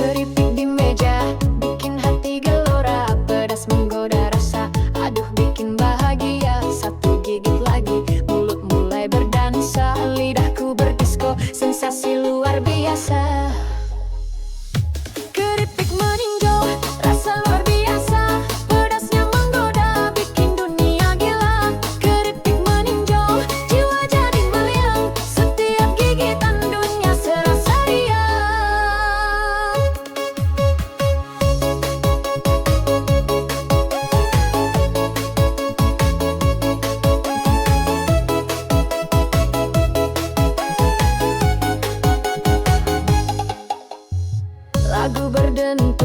Keripik di meja bikin hati gelora, pedas menggoda rasa, aduh bikin bahagia. Satu gigit lagi, mulut mulai berdansa, lidahku berdisko, sensasi luar biasa. Keripik meninjau, rasa luar biasa, pedasnya menggoda, bikin dunia gila. Keripik meninjau, jiwa jadi meliang, setiap gigitan dunia serasa riang. Lagu berdentu